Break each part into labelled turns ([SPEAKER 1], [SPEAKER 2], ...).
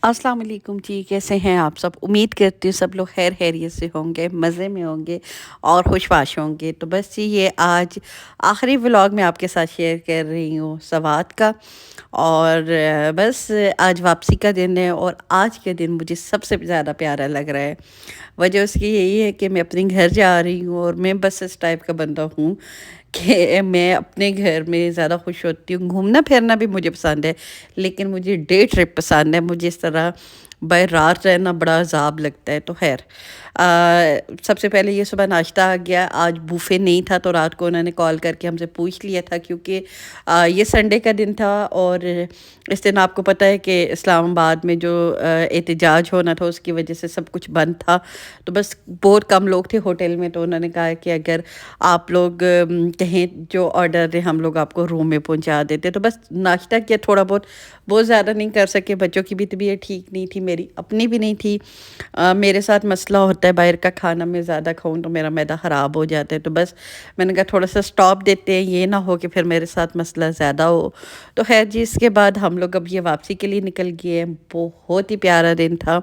[SPEAKER 1] अस्सलाम वालेकुम जी, कैसे हैं आप सब? उम्मीद करती हूँ सब लोग खैर खैरियत से होंगे, मज़े में होंगे और खुशबाश होंगे। तो बस जी ये आज आखिरी व्लॉग मैं आपके साथ शेयर कर रही हूँ सवात का। और बस आज वापसी का दिन है और आज के दिन मुझे सबसे ज़्यादा प्यारा लग रहा है। वजह उसकी यही है कि मैं अपने घर जा रही हूँ और मैं बस इस टाइप का बंदा हूँ कि मैं अपने घर में ज़्यादा खुश होती हूँ। घूमना फिरना भी मुझे पसंद है, लेकिन मुझे डे ट्रिप पसंद है। मुझे इस तरह बाय रात रहना बड़ा अज़ाब लगता है। तो खैर सबसे पहले ये सुबह नाश्ता आ गया। आज बूफ़े नहीं था तो रात को उन्होंने कॉल करके हमसे पूछ लिया था, क्योंकि ये संडे का दिन था और इस दिन आपको पता है कि इस्लामाबाद में जो एहतजाज होना था उसकी वजह से सब कुछ बंद था। तो बस बहुत कम लोग थे होटल में, तो उन्होंने कहा कि अगर आप लोग कहें जो ऑर्डर है हम लोग आपको रूम में पहुंचा देते। तो बस नाश्ता किया थोड़ा बहुत, बहुत ज़्यादा नहीं कर सके। बच्चों की भी तबीयत ठीक नहीं थी, मेरी अपनी भी नहीं थी। मेरे साथ मसला होता है बाहर का खाना मैं ज़्यादा खाऊं तो मेरा मैदा ख़राब हो जाता है। तो बस मैंने कहा थोड़ा सा स्टॉप देते हैं, ये ना हो कि फिर मेरे साथ मसला ज़्यादा हो। तो खैर जी इसके बाद हम लोग अब ये वापसी के लिए निकल गए हैं। बहुत ही प्यारा दिन था,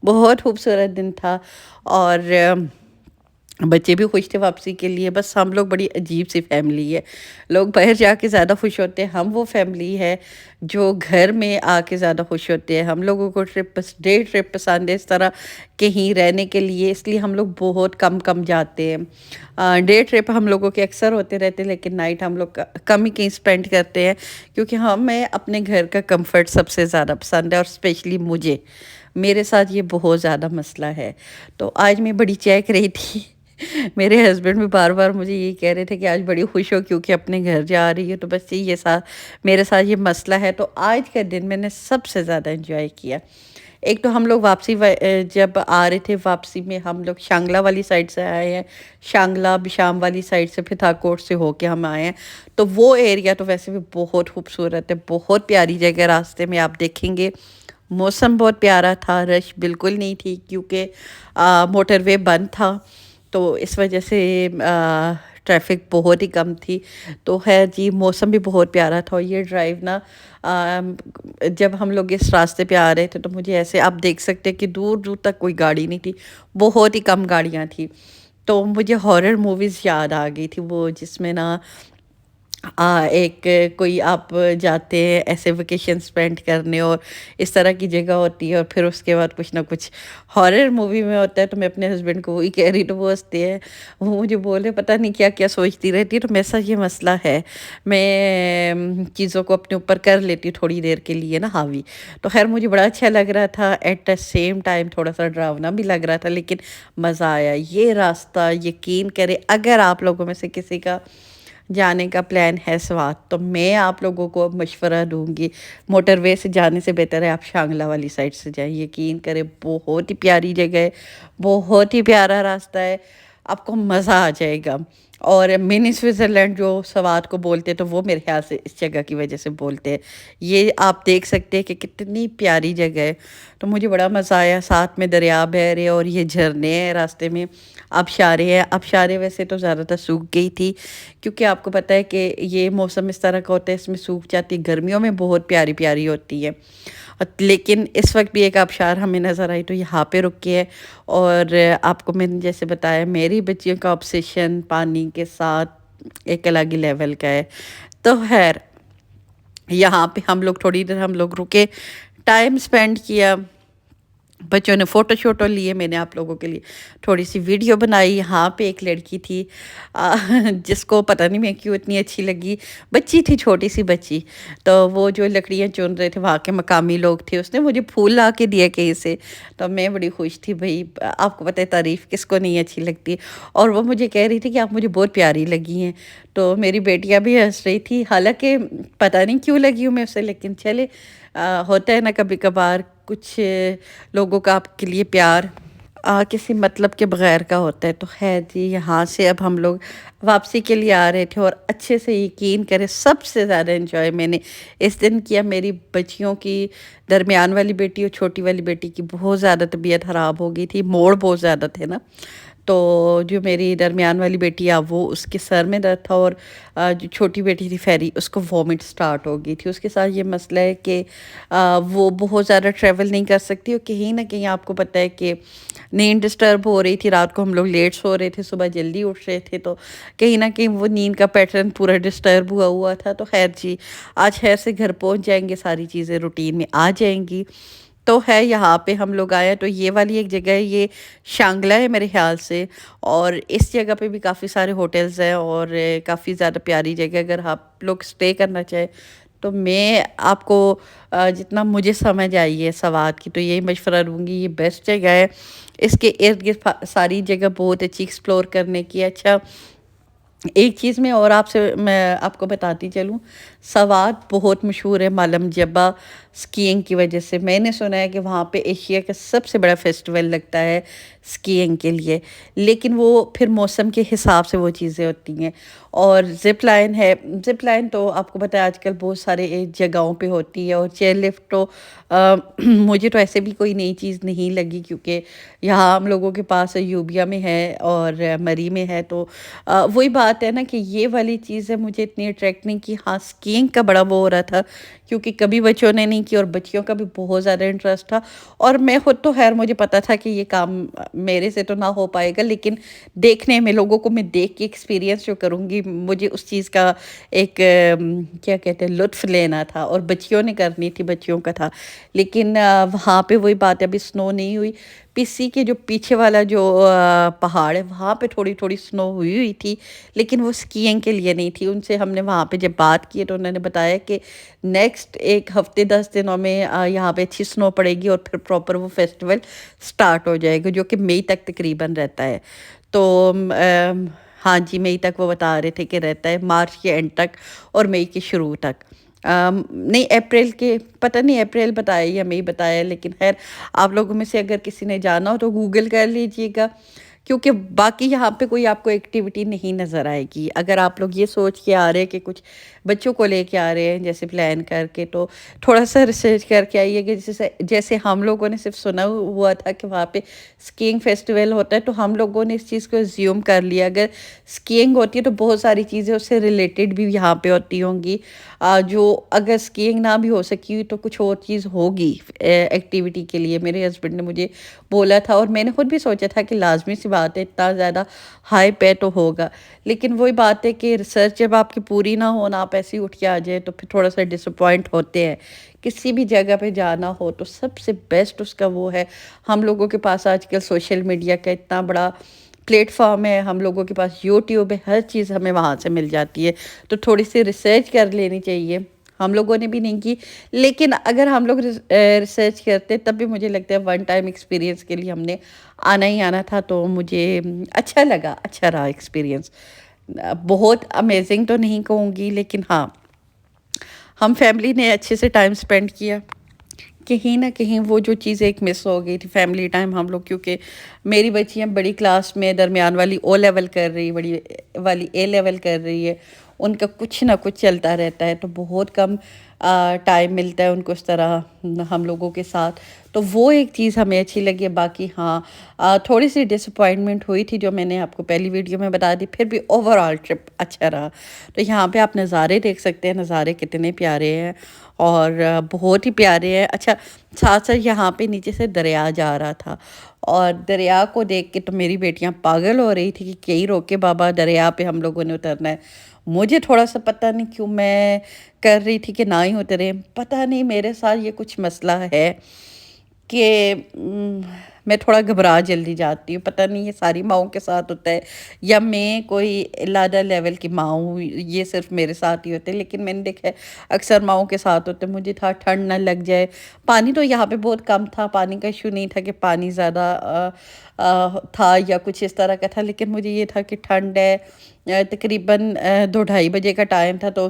[SPEAKER 1] बहुत खूबसूरत दिन था। और बच्चे भी खुश थे वापसी के लिए। बस हम लोग बड़ी अजीब सी फैमिली है, लोग बाहर जाके ज़्यादा खुश होते हैं। हम वो फैमिली है जो घर में आके ज़्यादा खुश होते हैं। हम लोगों को ट्रिप डे ट्रिप पसंद है, इस तरह कहीं रहने के लिए, इसलिए हम लोग बहुत कम कम जाते हैं। डे ट्रिप हम लोगों के अक्सर होते रहते हैं, लेकिन नाइट हम लोग कम ही कहीं स्पेंड करते हैं, क्योंकि हमें अपने घर का कंफर्ट सबसे ज़्यादा पसंद है। और स्पेशली मुझे, मेरे साथ ये बहुत ज़्यादा मसला है। तो आज मैं बड़ी चहक रही थी मेरे हस्बैंड भी बार बार मुझे यही कह रहे थे कि आज बड़ी खुश हो क्योंकि अपने घर जा रही है। तो बस ये साथ मेरे साथ ये मसला है। तो आज का दिन मैंने सबसे ज़्यादा एंजॉय किया। एक तो हम लोग जब आ रहे थे, वापसी में हम लोग शांगला वाली साइड से आए हैं। शांगला बिशाम वाली साइड से फिथाकोट से होके हम आए हैं। तो वो एरिया तो वैसे भी बहुत खूबसूरत है, बहुत प्यारी जगह। रास्ते में आप देखेंगे मौसम बहुत प्यारा था, रश बिल्कुल नहीं थी, क्योंकि मोटरवे बंद था। तो इस वजह से ट्रैफिक बहुत ही कम थी। तो खैर जी मौसम भी बहुत प्यारा था। और ये ड्राइव ना जब हम लोग इस रास्ते पे आ रहे थे तो मुझे ऐसे आप देख सकते हैं कि दूर दूर तक कोई गाड़ी नहीं थी, बहुत ही कम गाड़ियाँ थी। तो मुझे हॉरर मूवीज़ याद आ गई थी, वो जिसमें ना एक कोई आप जाते हैं ऐसे वेकेशन स्पेंड करने और इस तरह की जगह होती है, और फिर उसके बाद कुछ ना कुछ हॉरर मूवी में होता है। तो मैं अपने हस्बैंड को वही कह रही, तो वो हंसते हैं। वो मुझे बोले पता नहीं क्या क्या सोचती रहती है। तो मेरे साथ ये मसला है, मैं चीज़ों को अपने ऊपर कर लेती हूँ थोड़ी देर के लिए ना, हावी। तो खैर मुझे बड़ा अच्छा लग रहा था, एट द सेम टाइम थोड़ा सा डरावना भी लग रहा था, लेकिन मज़ा आया। ये रास्ता यकीन करें, अगर आप लोगों में से किसी का जाने का प्लान है स्वात, तो मैं आप लोगों को मशवरा दूंगी, मोटरवे से जाने से बेहतर है आप शांगला वाली साइड से जाएं। यकीन करें बहुत ही प्यारी जगह है, बहुत ही प्यारा रास्ता है, आपको मज़ा आ जाएगा। और मिनी स्विट्ज़रलैंड जो स्वात को बोलते हैं, तो वो मेरे ख्याल से इस जगह की वजह से बोलते हैं। ये आप देख सकते हैं कि कितनी प्यारी जगह है। तो मुझे बड़ा मज़ा आया, साथ में दरिया बह रहे और ये झरने हैं रास्ते में। आबशारें हैं, आबशारें वैसे तो ज़्यादातर सूख गई थी, क्योंकि आपको पता है कि ये मौसम इस तरह का होता है, इसमें सूख जाती, गर्मियों में बहुत प्यारी प्यारी होती है। लेकिन इस वक्त भी एक आबशार हमें नज़र आई, तो यहाँ पे रुके है। और आपको मैंने जैसे बताया, मेरी बच्चियों का ऑब्सेशन पानी के साथ एक अलग ही लेवल का है। तो खैर यहाँ पे हम लोग थोड़ी देर हम लोग रुके, टाइम स्पेंड किया, बच्चों ने फ़ोटो शोटो लिए, मैंने आप लोगों के लिए थोड़ी सी वीडियो बनाई। यहाँ पे एक लड़की थी जिसको पता नहीं मैं क्यों इतनी अच्छी लगी, बच्ची थी, छोटी सी बच्ची। तो वो जो लकड़ियाँ चुन रहे थे वहाँ के मकामी लोग थे, उसने मुझे फूल ला के दिया कहीं से। तो मैं बड़ी खुश थी भाई, आपको पता है तारीफ़ किसको नहीं अच्छी लगती। और वो मुझे कह रही थी कि आप मुझे बहुत प्यारी लगी हैं। तो मेरी बेटियाँ भी हंस रही थी, हालांकि पता नहीं क्यों लगी हूँ मैं उससे, लेकिन चले होता है ना कभी कभार कुछ लोगों का आपके लिए प्यार किसी मतलब के बगैर का होता है। तो खैर जी यहाँ से अब हम लोग वापसी के लिए आ रहे थे, और अच्छे से यकीन करें सबसे ज़्यादा एंजॉय मैंने इस दिन किया। मेरी बच्चियों की, दरमियान वाली बेटी और छोटी वाली बेटी की बहुत ज़्यादा तबीयत ख़राब हो गई थी, मोड़ बहुत ज़्यादा थे ना, تو جو میری درمیان والی بیٹی ہے وہ اس کے سر میں درد تھا، اور جو چھوٹی بیٹی تھی فیری، اس کو وومٹ سٹارٹ ہو گئی تھی۔ اس کے ساتھ یہ مسئلہ ہے کہ وہ بہت زیادہ ٹریول نہیں کر سکتی، اور کہیں نہ کہیں آپ کو پتہ ہے کہ نیند ڈسٹرب ہو رہی تھی، رات کو ہم لوگ لیٹ سو رہے تھے، صبح جلدی اٹھ رہے تھے، تو کہیں نہ کہیں وہ نیند کا پیٹرن پورا ڈسٹرب ہوا تھا۔ تو خیر جی، آج خیر سے گھر پہنچ جائیں گے، ساری چیزیں روٹین میں آ جائیں گی۔ تو ہے یہاں پہ ہم لوگ آئے ہیں، تو یہ والی ایک جگہ ہے، یہ شانگلہ ہے میرے خیال سے، اور اس جگہ پہ بھی کافی سارے ہوٹلز ہیں، اور کافی زیادہ پیاری جگہ ہے۔ اگر آپ لوگ سٹے کرنا چاہیں تو میں آپ کو جتنا مجھے سمجھ آئی ہے سوات کی، تو یہی مشورہ دوں گی، یہ بیسٹ جگہ ہے۔ اس کے ارد گرد ساری جگہ بہت اچھی ایکسپلور کرنے کی ہے۔ اچھا، ایک چیز میں اور میں آپ کو بتاتی چلوں، سوات بہت مشہور ہے مالم جبہ سکیئنگ کی وجہ سے۔ میں نے سنا ہے کہ وہاں پہ ایشیا کا سب سے بڑا فیسٹیول لگتا ہے سکیئنگ کے لیے، لیکن وہ پھر موسم کے حساب سے وہ چیزیں ہوتی ہیں۔ اور زپ لائن ہے، زپ لائن تو آپ کو پتہ ہے آج کل بہت سارے جگہوں پہ ہوتی ہے، اور چیئر لفٹ تو مجھے تو ایسے بھی کوئی نئی چیز نہیں لگی، کیونکہ یہاں ہم لوگوں کے پاس یوبیا میں ہے اور مری میں ہے، تو وہی بات ہے نا کہ یہ والی چیزیں مجھے اتنی اٹریکٹ نہیں کی۔ ہاں، سکیئنگ کا بڑا وہ ہو رہا تھا، کیونکہ کبھی بچوں نے نہیں کی، اور بچیوں کا بھی بہت زیادہ انٹرسٹ تھا، اور میں خود تو خیر مجھے پتا تھا کہ یہ کام میرے سے تو نہ ہو پائے گا، لیکن دیکھنے میں لوگوں کو میں دیکھ کے ایکسپیرینس جو کروں گی، مجھے اس چیز کا ایک کیا کہتے ہیں لطف لینا تھا، اور بچیوں نے کرنی تھی، بچیوں کا تھا۔ لیکن وہاں پہ وہی بات ہے، ابھی سنو نہیں ہوئی۔ پسی کے جو پیچھے والا جو پہاڑ ہے وہاں پہ تھوڑی تھوڑی سنو ہوئی تھی، لیکن وہ سکیئنگ کے لیے نہیں تھی۔ ان سے ہم نے وہاں پہ جب بات کی تو انہوں نے بتایا کہ نیکسٹ ایک ہفتے 10 دنوں میں یہاں پہ اچھی سنو پڑے گی، اور پھر پراپر وہ فیسٹیول سٹارٹ ہو جائے گا، جو کہ مئی تک تقریباً رہتا ہے۔ تو ہاں جی، مئی تک وہ بتا رہے تھے کہ رہتا ہے، مارچ کے اینڈ تک اور مئی کے شروع تک۔ نہیں، اپریل کے پتہ نہیں اپریل بتایا یا مئی بتایا، لیکن خیر آپ لوگوں میں سے اگر کسی نے جانا ہو تو گوگل کر لیجئے گا، کیونکہ باقی یہاں پہ کوئی آپ کو ایکٹیویٹی نہیں نظر آئے گی۔ اگر آپ لوگ یہ سوچ کے آ رہے ہیں کہ کچھ بچوں کو لے کے آ رہے ہیں جیسے پلان کر کے، تو تھوڑا سا ریسرچ کر کے آئیے گا۔ جیسے ہم لوگوں نے صرف سنا ہوا تھا کہ وہاں پہ سکیئنگ فیسٹیول ہوتا ہے، تو ہم لوگوں نے اس چیز کو زیوم کر لیا۔ اگر سکیئنگ ہوتی ہے تو بہت ساری چیزیں اس سے ریلیٹڈ بھی یہاں پہ ہوتی ہوں گی، جو اگر سکیئنگ نہ بھی ہو سکی تو کچھ اور چیز ہوگی ایکٹیویٹی کے لیے۔ میرے ہسبینڈ نے مجھے بولا تھا، اور میں نے خود بھی سوچا تھا کہ لازمی سی بات ہے، اتنا زیادہ ہائی پے تو ہوگا، لیکن وہی بات ہے کہ ریسرچ جب آپ کی پوری نہ ہو، آپ ایسے ہی اٹھ کے آ جائیں تو پھر تھوڑا سا ڈس اپوائنٹ ہوتے ہیں۔ کسی بھی جگہ پہ جانا ہو تو سب سے بیسٹ اس کا وہ ہے، ہم لوگوں کے پاس آج کل سوشل میڈیا کا اتنا بڑا پلیٹ فارم ہے، ہم لوگوں کے پاس یوٹیوب ہے، ہر چیز ہمیں وہاں سے مل جاتی ہے، تو تھوڑی سی ریسرچ کر لینی چاہیے۔ ہم لوگوں نے بھی نہیں کی، لیکن اگر ہم لوگ ریسرچ کرتے تب بھی مجھے لگتا ہے ون ٹائم ایکسپیرینس کے لیے ہم نے آنا ہی آنا تھا، تو مجھے اچھا لگا، اچھا رہا ایکسپیرینس۔ بہت امیزنگ تو نہیں کہوں گی، لیکن ہاں ہم فیملی نے اچھے سے ٹائم سپینڈ کیا۔ کہیں نہ کہیں وہ جو چیز ایک مس ہو گئی تھی فیملی ٹائم، ہم لوگ کیونکہ میری بچیاں بڑی کلاس میں، درمیان والی او لیول کر رہی، بڑی والی اے لیول کر رہی ہے، ان کا کچھ نہ کچھ چلتا رہتا ہے، تو بہت کم ٹائم ملتا ہے ان کو اس طرح ہم لوگوں کے ساتھ، تو وہ ایک چیز ہمیں اچھی لگی ہے۔ باقی ہاں تھوڑی سی ڈس اپوائنٹمنٹ ہوئی تھی جو میں نے آپ کو پہلی ویڈیو میں بتا دی، پھر بھی اوور آل ٹرپ اچھا رہا۔ تو یہاں پہ آپ نظارے دیکھ سکتے ہیں، نظارے کتنے پیارے ہیں، اور بہت ہی پیارے ہیں۔ اچھا، ساتھ ساتھ یہاں پہ نیچے سے دریا جا رہا تھا، اور دریا کو دیکھ کے تو میری بیٹیاں پاگل ہو رہی تھی کہ کہیں روکے بابا، دریا پہ ہم لوگوں نے اترنا ہے۔ مجھے تھوڑا سا پتہ نہیں کیوں میں کر رہی تھی کہ نہ ہی اترے، پتہ نہیں میرے ساتھ یہ کچھ مسئلہ ہے کہ میں تھوڑا گھبرا جلدی جاتی ہوں، پتہ نہیں یہ ساری ماؤں کے ساتھ ہوتا ہے یا میں کوئی لادہ لیول کی ماں ہوں، یہ صرف میرے ساتھ ہی ہوتے ہیں، لیکن میں نے دیکھا ہے اکثر ماؤں کے ساتھ ہوتے ہیں۔ مجھے تھا ٹھنڈ نہ لگ جائے، پانی تو یہاں پہ بہت کم تھا، پانی کا ایشو نہیں تھا کہ پانی زیادہ تھا یا کچھ اس طرح کا تھا، لیکن مجھے یہ تھا کہ ٹھنڈ ہے، تقریباً 2-2:30 کا ٹائم تھا، تو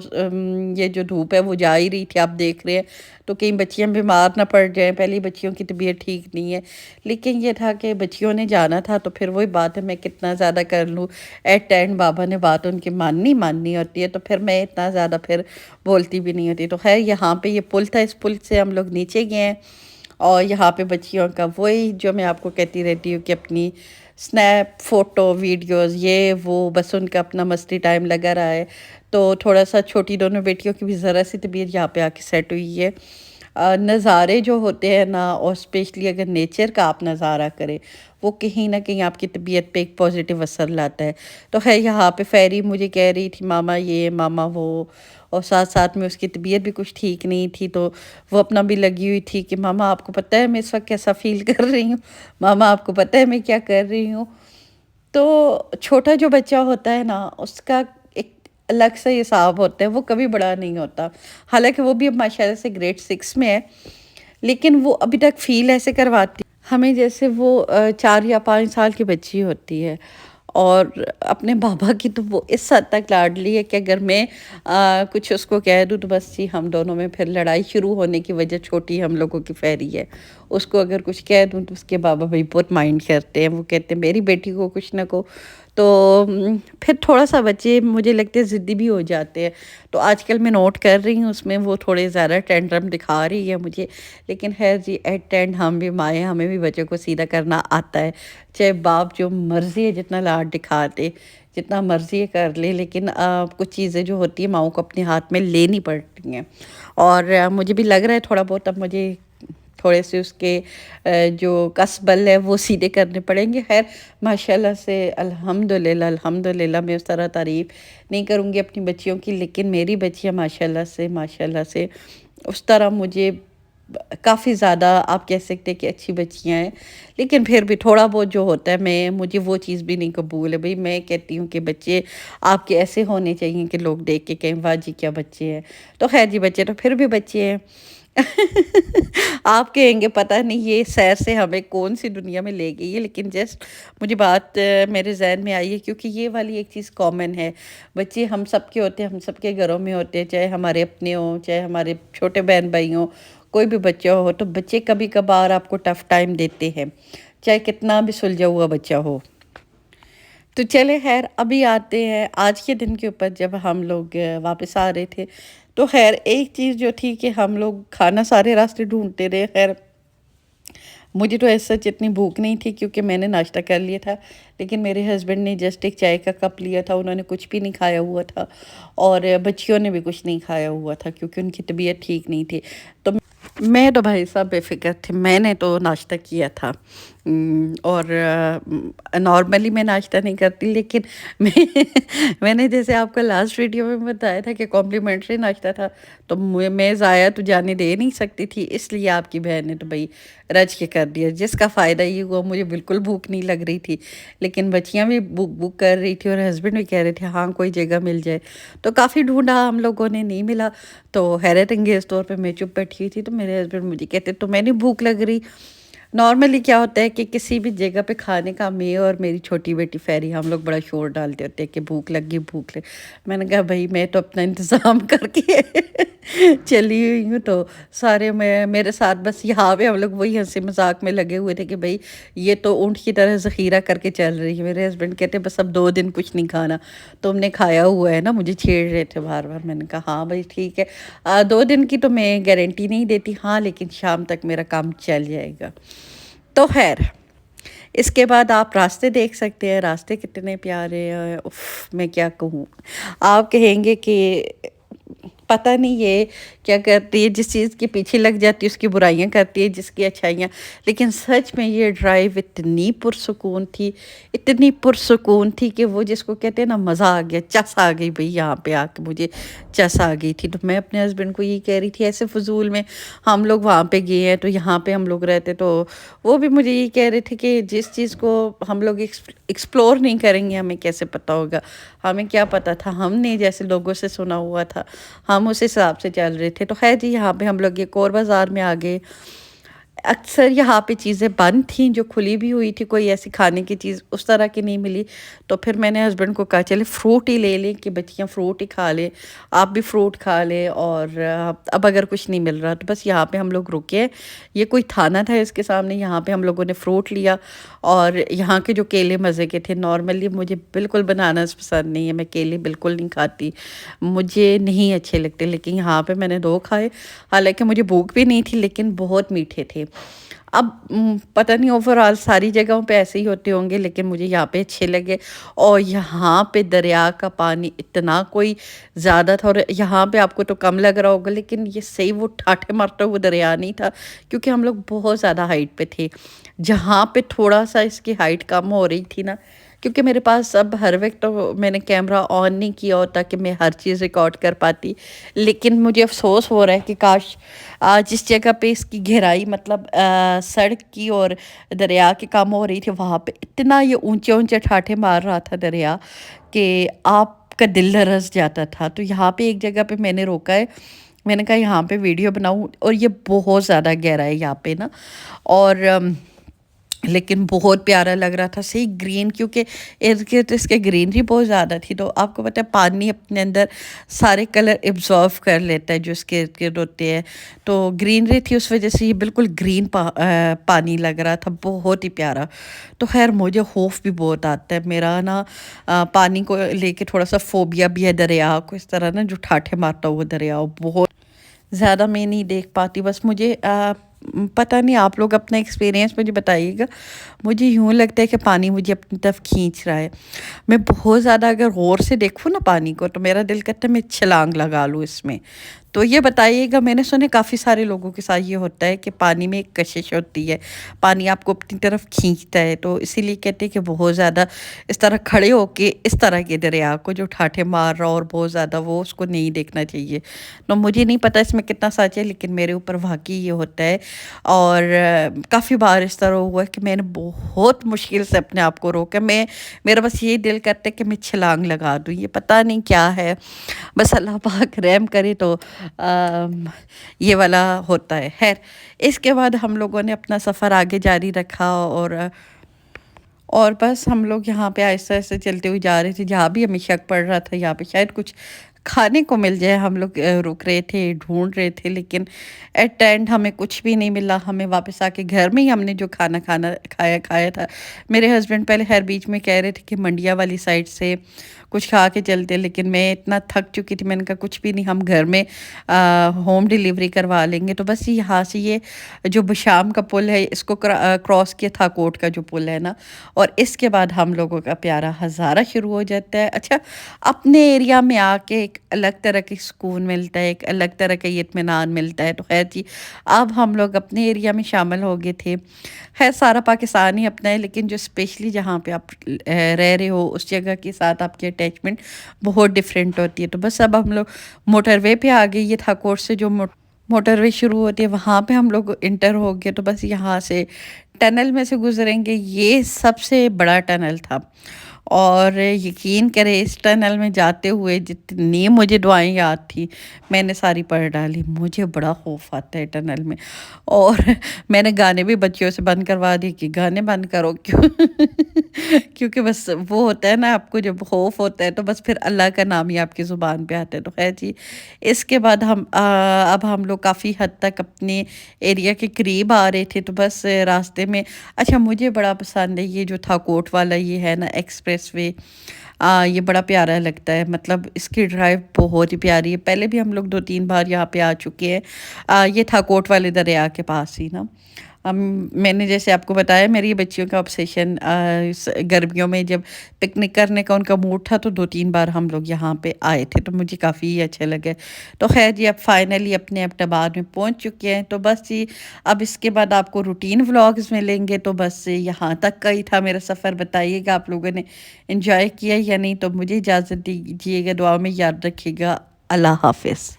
[SPEAKER 1] یہ جو دھوپ ہے وہ جا ہی رہی تھی، آپ دیکھ رہے ہیں، تو کہیں بچیاں بیمار نہ پڑ جائیں، پہلی بچیوں کی طبیعت ٹھیک نہیں ہے، لیکن یہ تھا کہ بچیوں نے جانا تھا، تو پھر وہی بات ہے میں کتنا زیادہ کر لوں، ایٹ اینڈ بابا نے بات ان کی ماننی ہوتی ہے، تو پھر میں اتنا زیادہ پھر بولتی بھی نہیں ہوتی۔ تو خیر یہاں پہ یہ پل تھا، اس پل سے ہم لوگ نیچے گئے ہیں، اور یہاں پہ بچیوں کا وہی جو میں آپ کو کہتی رہتی ہوں کہ اپنی स्नैप फ़ोटो वीडियोज़ ये वो, बस उनका अपना मस्ती टाइम लगा रहा है। तो थोड़ा-सा छोटी दोनों बेटियों की भी ज़रा-सी तबीयत यहाँ पे आके सेट हुई है। नज़ारे जो होते हैं ना, और स्पेशली अगर नेचर का आप नज़ारा करें, वो कहीं न कहीं आपकी तबीयत पे एक पॉज़िटिव असर लाता है। तो ख़ैर यहाँ पे फ़ैरी मुझे कह रही थी मामा ये, मामा वो, और साथ-साथ में उसकी तबीयत भी कुछ ठीक नहीं थी, तो वो अपना भी लगी हुई थी कि मामा आपको पता है मैं इस वक़्त कैसा फ़ील कर रही हूँ? मामा आपको पता है मैं क्या कर रही हूँ? तो छोटा जो बच्चा होता है ना, उसका एक अलग सा हिसाब होता है, वो कभी बड़ा नहीं होता। हालाँकि वो भी अब माशाल्लाह से ग्रेड 6 में है, लेकिन वो अभी तक फ़ील ऐसे करवाती हमें जैसे वो 4 या 5 साल की बच्ची होती है। और अपने बाबा की तो वो इस हद तक लाडली है कि अगर मैं कुछ उसको कह दूँ तो बस जी हम दोनों में फिर लड़ाई शुरू होने की वजह छोटी हम लोगों की फ़ैरी है। उसको अगर कुछ कह दूँ तो उसके बाबा भई बहुत माइंड करते हैं, वो कहते हैं मेरी बेटी को कुछ ना कहो। तो फिर थोड़ा-सा बच्चे मुझे लगता है ज़िद्दी भी हो जाते हैं। तो आजकल मैं नोट कर रही हूँ उसमें वो थोड़े ज़्यादा टेंट्रम दिखा रही है मुझे। लेकिन ख़ैर जी एट द एंड हम भी माँ हैं, हमें भी बच्चों को सीधा करना आता है। चाहे बाप जो मर्ज़ी है जितना लाड दिखा दे, जितना मर्ज़ी है कर ले, लेकिन कुछ चीज़ें जो होती हैं माँओं को अपने हाथ में लेनी पड़ती हैं। और मुझे भी लग रहा है थोड़ा बहुत अब मुझे थोड़े से उसके जो कसबल है वो सीधे करने पड़ेंगे। ख़ैर माशाल्लाह से अल्हम्दुलिल्लाह, अल्हम्दुलिल्लाह मैं उस तरह तारीफ़ नहीं करूँगी अपनी बच्चियों की, लेकिन मेरी बच्चियाँ माशाल्लाह से उस तरह मुझे काफ़ी ज़्यादा आप कह सकते हैं कि अच्छी बच्चियाँ हैं। लेकिन फिर भी थोड़ा बहुत जो होता है मैं मुझे वो चीज़ भी नहीं कबूल है। भई मैं कहती हूँ कि बच्चे आपके ऐसे होने चाहिए कि लोग देख के कहें वाह जी क्या बच्चे हैं। तो ख़ैर जी बच्चे तो फिर भी बच्चे हैं। आप कहेंगे पता नहीं ये सैर से हमें कौन-सी दुनिया में ले गई है, लेकिन जस्ट मुझे बात मेरे ज़हन में आई है क्योंकि ये वाली एक चीज़ कॉमन है। बच्चे हम सबके होते हैं, हम सबके घरों में होते हैं, चाहे हमारे अपने हों, चाहे हमारे छोटे बहन-भाई हों, कोई भी बच्चा हो, तो बच्चे कभी-कभार आपको टफ़ टाइम देते हैं, चाहे कितना भी सुलझा हुआ बच्चा हो। तो चले ख़ैर अभी आते हैं आज के दिन के ऊपर जब हम लोग वापस आ रहे थे। तो ख़ैर एक चीज़ जो थी कि हम लोग खाना सारे रास्ते ढूँढते रहे। ख़ैर मुझे तो ऐसा सच इतनी भूख नहीं थी क्योंकि मैंने नाश्ता कर लिया था। लेकिन मेरे हस्बैंड ने जस्ट एक चाय का कप लिया था, उन्होंने कुछ भी नहीं खाया हुआ था और बच्चियों ने भी कुछ नहीं खाया हुआ था क्योंकि उनकी तबीयत ठीक नहीं थी। तो मैं तो भाई साहब बेफ़िक्र थी, मैंने तो नाश्ता किया था। और नॉर्मली मैं नाश्ता नहीं करती, लेकिन मैं मैंने जैसे आपको लास्ट वीडियो में बताया था कि कॉम्प्लीमेंट्री नाश्ता था, तो मैं ज़ाया तो जाने दे नहीं सकती थी, इसलिए आपकी बहन ने तो भई रज के कर दिया, जिसका फ़ायदा ये हुआ मुझे बिल्कुल भूख नहीं लग रही थी। लेकिन बच्चियाँ भी भूख कर रही थी और हस्बैंड भी कह रहे थे हाँ, कोई जगह मिल जाए। तो काफ़ी ढूँढा हम लोगों ने, नहीं मिला। तो हैरत अंगेज़ तौर पे मैं चुप बैठी हुई थी, तो मेरे हस्बैंड मुझे कहते तुम्हें नहीं भूख लग रही? नॉर्मली क्या होता है कि किसी भी जगह पे खाने का मैं और मेरी छोटी बेटी फ़ैरी हम लोग बड़ा शोर डालते होते हैं कि भूख लगी भूख लगी। मैंने कहा भई मैं तो अपना इंतज़ाम करके चली हुई हूँ, तो सारे मैं मेरे साथ बस यहाँ पे हम लोग वही हँसी मज़ाक में लगे हुए थे कि भई ये तो ऊँट की तरह ज़ख़ीरा करके चल रही है। मेरे हस्बैंड कहते बस अब 2 दिन कुछ नहीं खाना, तुमने खाया हुआ है ना, मुझे छेड़ रहे थे बार-बार। मैंने कहा हाँ भई ठीक है। 2 दिन की तो मैं गारंटी नहीं देती, हाँ लेकिन शाम तक मेरा काम चल जाएगा। तो ख़ैर इसके बाद आप रास्ते देख सकते हैं, रास्ते कितने प्यारे हैं, उफ़! मैं क्या कहूँ। आप कहेंगे कि पता नहीं ये क्या करती है, जिस चीज़ के पीछे लग जाती है उसकी बुराइयाँ करती है, जिसकी अच्छाइयाँ। लेकिन सच में ये ड्राइव इतनी पुरसुकून थी कि वो जिसको कहते हैं ना मज़ा आ गया, चस आ गई भई यहाँ पे आके मुझे चस आ गई थी। तो मैं अपने हस्बैंड को यही कह रही थी ऐसे फ़ुज़ूल में हम लोग वहाँ पे गए हैं, तो यहाँ पे हम लोग रहते, तो वो भी मुझे यही कह रहे थे कि जिस चीज़ को हम लोग एक्सप्लोर नहीं करेंगे हमें कैसे पता होगा। हमें क्या पता था, हमने जैसे लोगों से सुना हुआ था, हम उस हिसाब से चल रहे थे। तो ख़ैर जी यहाँ पे हम लोग एक और बाज़ार में आ गए। अक्सर यहाँ पे चीज़ें बंद थीं, जो खुली भी हुई थी, कोई ऐसी खाने की चीज़ उस तरह की नहीं मिली। तो फिर मैंने हस्बैंड को कहा चले फ्रूट ही ले लें कि बच्चियाँ फ्रूट ही खा लें, आप भी फ्रूट खा लें, और अब अगर कुछ नहीं मिल रहा तो बस यहाँ पे हम लोग रुके। ये कोई थाना था इसके सामने, यहाँ पे हम लोगों ने फ्रूट लिया। और यहाँ के जो केले मज़े के थे। नॉर्मली मुझे बिल्कुल बनानास पसंद नहीं है, मैं केले बिल्कुल नहीं खाती, मुझे नहीं अच्छे लगते, लेकिन यहाँ पे मैंने 2 खाए। हालाँकि मुझे भूख भी नहीं थी, लेकिन बहुत मीठे थे। اب پتہ نہیں اوور آل ساری جگہوں پہ ایسے ہی ہوتے ہوں گے، لیکن مجھے یہاں پہ اچھے لگے، اور یہاں پہ دریا کا پانی اتنا کوئی زیادہ تھا، اور یہاں پہ آپ کو تو کم لگ رہا ہوگا، لیکن یہ صحیح وہ ٹھاٹھے مارتا ہوا دریا نہیں تھا، کیونکہ ہم لوگ بہت زیادہ ہائٹ پہ تھے۔ جہاں پہ تھوڑا سا اس کی ہائٹ کم ہو رہی تھی نا، کیونکہ میرے پاس اب ہر وقت تو میں نے کیمرہ آن نہیں کیا ہوتا کہ میں ہر چیز ریکارڈ کر پاتی، لیکن مجھے افسوس ہو رہا ہے کہ کاش جس جگہ پہ اس کی گہرائی مطلب سڑک کی اور دریا کی کم ہو رہی تھی، وہاں پہ اتنا یہ اونچے اونچے ٹھاٹھے مار رہا تھا دریا کہ آپ کا دل لرز جاتا تھا۔ تو یہاں پہ ایک جگہ پہ میں نے روکا ہے، میں نے کہا یہاں پہ ویڈیو بناؤں، اور یہ بہت زیادہ گہرا ہے یہاں پہ نا، اور لیکن بہت پیارا لگ رہا تھا، صحیح گرین، کیونکہ ارد گرد اس کے گرینری بہت زیادہ تھی، تو آپ کو پتہ ہے پانی اپنے اندر سارے کلر ایبزارو کر لیتا ہے جو اس کے ارد گرد ہوتے ہیں، تو گرینری تھی اس وجہ سے یہ بالکل گرین پانی لگ رہا تھا، بہت ہی پیارا۔ تو خیر مجھے خوف بھی بہت آتا ہے، میرا نا پانی کو لے کے تھوڑا سا فوبیا بھی ہے، دریا کو اس طرح نا جو ٹھاٹھے مارتا ہوا دریا، بہت زیادہ میں نہیں دیکھ پاتی، بس مجھے پتہ نہیں، آپ لوگ اپنا ایکسپیرینس مجھے بتائیے گا، مجھے یوں لگتا ہے کہ پانی مجھے اپنی طرف کھینچ رہا ہے، میں بہت زیادہ اگر غور سے دیکھوں نا پانی کو، تو میرا دل کرتا ہے میں چھلانگ لگا لوں اس میں۔ تو یہ بتائیے گا، میں نے سنے کافی سارے لوگوں کے ساتھ یہ ہوتا ہے کہ پانی میں ایک کشش ہوتی ہے، پانی آپ کو اپنی طرف کھینچتا ہے، تو اسی لیے کہتے ہیں کہ بہت زیادہ اس طرح کھڑے ہو کے اس طرح کے دریا کو جو ٹھاٹھے مار رہا اور بہت زیادہ، وہ اس کو نہیں دیکھنا چاہیے۔ تو مجھے نہیں پتہ اس میں کتنا سچ ہے، لیکن میرے اوپر واقعی یہ ہوتا ہے، اور کافی بار اس طرح ہوا ہے کہ میں نے بہت مشکل سے اپنے آپ کو روکا، میرا بس یہی دل کرتا ہے کہ میں چھلانگ لگا دوں، یہ پتہ نہیں کیا ہے، بس اللہ پاک رحم کرے تو یہ والا ہوتا ہے۔ خیر اس کے بعد ہم لوگوں نے اپنا سفر آگے جاری رکھا، اور بس ہم لوگ یہاں پہ آہستہ آہستہ چلتے ہوئے جا رہے تھے، جہاں بھی ہمیں شک پڑ رہا تھا یہاں پہ شاید کچھ کھانے کو مل جائے، ہم لوگ رک رہے تھے، ڈھونڈ رہے تھے، لیکن ایٹ اینڈ ہمیں کچھ بھی نہیں ملا، ہمیں واپس آ کے گھر میں ہی ہم نے جو کھایا تھا۔ میرے ہسبینڈ پہلے خیر بیچ میں کہہ رہے تھے کہ منڈیا والی سائڈ سے کچھ کھا کے چلتے، لیکن میں اتنا تھک چکی تھی، میں نے کہا کچھ بھی نہیں، ہم گھر میں ہوم ڈیلیوری کروا لیں گے۔ تو بس یہاں سے یہ جو بشام کا پل ہے، اس کو کراس کیا تھا، کوٹ کا جو پل ہے نا، اور اس کے بعد ہم لوگوں کا پیارا ہزارہ شروع ہو جاتا ہے۔ اچھا، اپنے ایریا میں آ کے ایک الگ طرح کی سکون ملتا ہے، ایک الگ طرح کا اطمینان ملتا ہے۔ تو خیر جی، اب ہم لوگ اپنے ایریا میں شامل ہو گئے تھے، خیر سارا پاکستان ہی اپنا ہے، لیکن جو اسپیشلی جہاں پہ آپ رہ رہے ہو اس جگہ کے ساتھ آپ کی اٹیچمنٹ بہت ڈیفرینٹ ہوتی ہے۔ تو بس اب ہم لوگ موٹر وے پہ آ گئے، یہ تھا کوٹ سے جو موٹر وے شروع ہوتی ہے، وہاں پہ ہم لوگ انٹر ہو گئے۔ تو بس یہاں سے ٹنل میں سے گزریں گے، یہ سب سے بڑا ٹنل تھا، اور یقین کرے اس ٹنل میں جاتے ہوئے جتنی مجھے دعائیں یاد تھی میں نے ساری پڑھ ڈالی، مجھے بڑا خوف آتا ہے ٹنل میں، اور میں نے گانے بھی بچیوں سے بند کروا دی کہ گانے بند کرو، کیونکہ بس وہ ہوتا ہے نا، آپ کو جب خوف ہوتا ہے تو بس پھر اللہ کا نام ہی آپ کی زبان پہ آتا ہے۔ تو خیر جی، اس کے بعد اب ہم لوگ کافی حد تک اپنے ایریا کے قریب آ رہے تھے، تو بس راستے میں اچھا مجھے بڑا پسند ہے یہ جو تھا کوٹ والا، یہ ہے نا ایکسپریس وے، یہ بڑا پیارا لگتا ہے، مطلب اس کی ڈرائیو بہت ہی پیاری ہے، پہلے بھی ہم لوگ 2-3 بار یہاں پہ آ چکے ہیں، یہ تھا کوٹ والے دریا کے پاس ہی نا۔ میں نے جیسے آپ کو بتایا میری بچیوں کا آبسیشن، گرمیوں میں جب پکنک کرنے کا ان کا موڈ تھا تو 2-3 بار ہم لوگ یہاں پہ آئے تھے، تو مجھے کافی اچھے لگے۔ تو خیر جی، اب فائنلی اپنے آباد میں پہنچ چکے ہیں، تو بس جی اب اس کے بعد آپ کو روٹین ولاگز ملیں گے، تو بس یہاں تک کا ہی تھا میرا سفر، بتائیے گا آپ لوگوں نے انجوائے کیا یا نہیں، تو مجھے اجازت دیجیے گا، دعا میں یاد رکھیے گا، اللہ حافظ۔